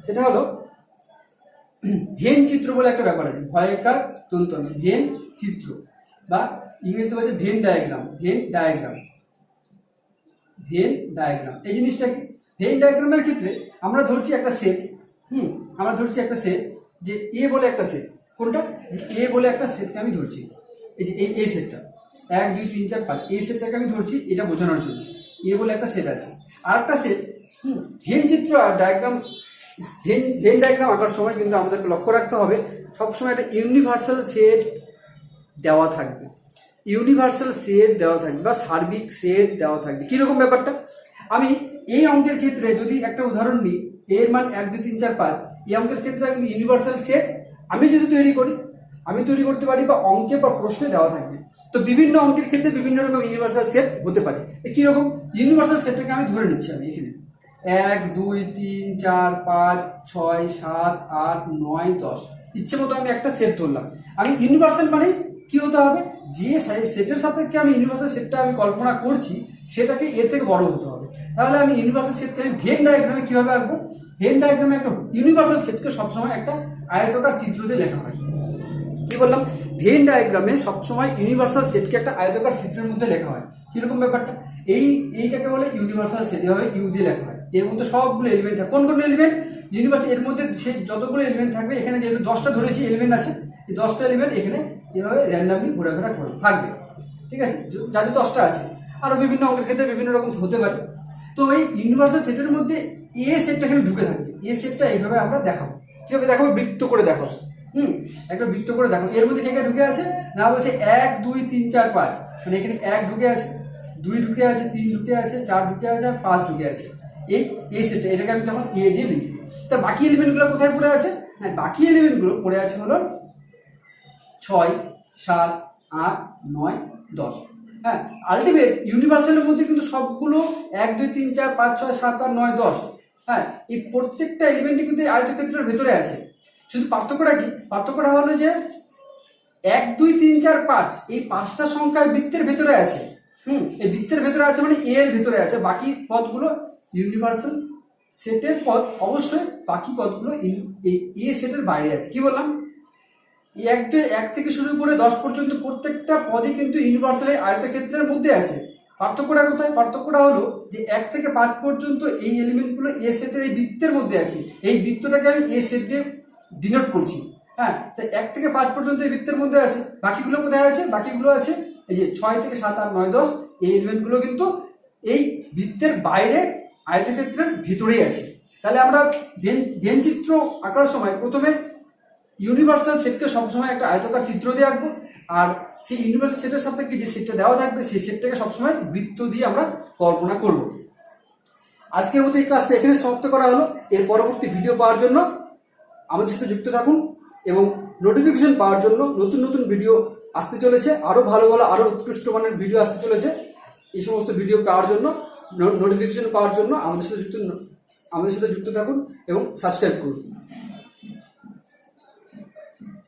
সেটা হলো ভেন চিত্র বলে একটা ব্যাপার আছে, ভয়কার তন্তু নয়, ভেন চিত্র বা ইংরেজিতে বলছে ভেন ডায়াগ্রাম। এই জিনিসটা কি? ভেন ডায়াগ্রামের ক্ষেত্রে আমরা ধরছি একটা সেট, যে এ বলে একটা সেট। কোনটা? এ বলে একটা সেটকে আমি ধরছি, এই যে এই সেটটা। 1 2 3 4 5 এই সেটটাকে আমি ধরছি এটা বোঝানোর জন্য। এ বলে একটা সেট আছে। আর একটা সেট ভেন চিত্র আর ডায়াগ্রাম ভেন ডায়াগ্রাম আঁকার সময় কিন্তু আমাদেরকে লক্ষ্য রাখতে হবে সবসময় একটা ইউনিভার্সাল সেট দেওয়া থাকবে, ইউনিভার্সাল সেট দেওয়া থাকবে বা সার্বিক সেট দেওয়া থাকবে। কিরকম ব্যাপারটা, আমি এই অঙ্কের ক্ষেত্রে যদি একটা উদাহরণ নিই, এর মান 1 2 3 4 5, এই অঙ্কের ক্ষেত্রে আমি ইউনিভার্সাল সেট আমি যদি তৈরি করি, আমি তৈরি করতে পারি বা অঙ্কে বা প্রশ্নে দেওয়া থাকবে। তো বিভিন্ন অঙ্কের ক্ষেত্রে বিভিন্ন রকম ইউনিভার্সাল সেট হতে পারে। কিরকম ইউনিভার্সাল সেটটাকে আমি ধরে নিচ্ছি, আমি এখানে 1 2 3 4 5 6 7 8 9 10 ইচ্ছে মতো আমি একটা সেট ধরলাম। আমি ইউনিভার্সাল মানে কি হতে হবে, যে সেটের সাপেক্ষে আমি ইউনিভার্সাল সেটটা আমি কল্পনা করছি সেটাকে এর থেকে বড় হতে হবে। তাহলে আমি ইউনিভার্সাল সেটকে আমি ভেন ডায়াগ্রামে কিভাবে আঁকবো, ভেন ডায়াগ্রামে একটা ইউনিভার্সাল সেটকে সবসময় একটা আয়তাকার চিত্র দিয়ে লেখা হয়। কি বললাম, ভেন ডায়াগ্রামে সবসময় ইউনিভার্সাল সেটকে একটা আয়তাকার চিত্রের মধ্যে লেখা হয়। কিরকম ব্যাপারটা, এইটাকে বলে ইউনিভার্সাল সেট, এভাবে ইউ দিয়ে লেখা হয়। এর মধ্যে সবগুলো এলিমেন্ট থাকে। কোন কোন এলিমেন্ট, ইউনিভার্সাল এর মধ্যে সে যতগুলো এলিমেন্ট থাকবে, এখানে যেহেতু 10টা ধরেছি এলিমেন্ট আছে, এই 10টা এলিমেন্ট এখানে এভাবে র্যান্ডামলি ঘোরাফেরা করে থাকবে। ঠিক আছে, যাতে 10টা আছে, আরো বিভিন্ন অঙ্কের ক্ষেত্রে বিভিন্ন রকম হতে পারে। তো এই ইউনিভার্সাল সেটের মধ্যে এ সেটটা এখানে ঢুকে থাকবে। এ সেটটা এইভাবে আমরা দেখাবো। কিভাবে দেখাবো, বৃত্ত করে দেখাবো। একটা বৃত্ত করে দেখো, এর মধ্যে কে কে ঢুকে আছে না, বলছে 1 2 3 4 5, মানে এখানে 1 ঢুকে আছে, 2 ঢুকে আছে, 3 ঢুকে আছে, 4 ঢুকে আছে, আর 5 ঢুকে আছে। এই সেটটা, এটাকে আমি তখন এ দিয়ে লিখি। তা বাকি এলিমেন্টগুলো কোথায় পড়ে আছে, না বাকি এলিমেন্টগুলো পড়ে আছে হলো 6 7 8 9 10। হ্যাঁ, আলটিমেট ইউনিভার্সালের মধ্যে কিন্তু সবগুলো 1 2 3 4 5 6 7 8 9 10। হ্যাঁ, এই প্রত্যেকটা এলিমেন্টই কিন্তু আয়তক্ষেত্রের ভেতরে আছে। শুধু পার্থক্যটা কি, পার্থক্যটা হলো যে 1 2 3 4 5 এই 5টা সংখ্যা বৃত্তের ভেতরে আছে। এই বৃত্তের ভেতরে আছে মানে এর ভেতরে আছে। বাকি পদগুলো ইউনিভার্সাল সেটের পদ, অবশ্যই বাকি পদগুলো এই এ সেটের বাইরে আছে। কি বললাম, 1 থেকে শুরু করে 10 পর্যন্ত প্রত্যেকটা পদই কিন্তু ইউনিভার্সালের আয়তক্ষেত্রের মধ্যে আছে। পার্থক্যটা কোথায়, পার্থক্যটা হলো যে 1 থেকে 5 পর্যন্ত এই এলিমেন্টগুলো এ সেটের এই বৃত্তের মধ্যে আছে। এই বৃত্তটাকে আমি এ সেট দিয়ে ডিনোট করছি। হ্যাঁ, তো 1 থেকে 5 পর্যন্ত এই বৃত্তের মধ্যে আছে। বাকিগুলো কোথায় আছে, বাকিগুলো আছে এই যে 6 থেকে 7 8 9 10, এই এলিমেন্টগুলো কিন্তু এই বৃত্তের বাইরে আয়তক্ষেত্রের ভিতরেই আছে। তাহলে আমরা ভেন চিত্র আঁকার সময় প্রথমে ইউনিভার্সাল সেটকে সবসময় একটা আয়তাকার চিত্র দিয়ে আঁকবো, আর সেই ইউনিভার্সাল সেটের সাপেক্ষে যে সেটটা দেওয়া থাকবে সেই সেটটাকে সবসময় বৃত্ত দিয়ে আমরা কল্পনা করব। আজকের মতো এই ক্লাসটা এখানে সমাপ্ত করা হলো। এর পরবর্তী ভিডিও পাওয়ার জন্য আমাদের সাথে যুক্ত থাকুন এবং নোটিফিকেশন পাওয়ার জন্য নতুন নতুন ভিডিও আসতে চলেছে, আরও ভালো ভালো আরও উৎকৃষ্ট মানের ভিডিও আসতে চলেছে। এই সমস্ত ভিডিও পাওয়ার জন্য, নোটিফিকেশন পাওয়ার জন্য আমাদের সাথে যুক্ত থাকুন এবং সাবস্ক্রাইব করুন।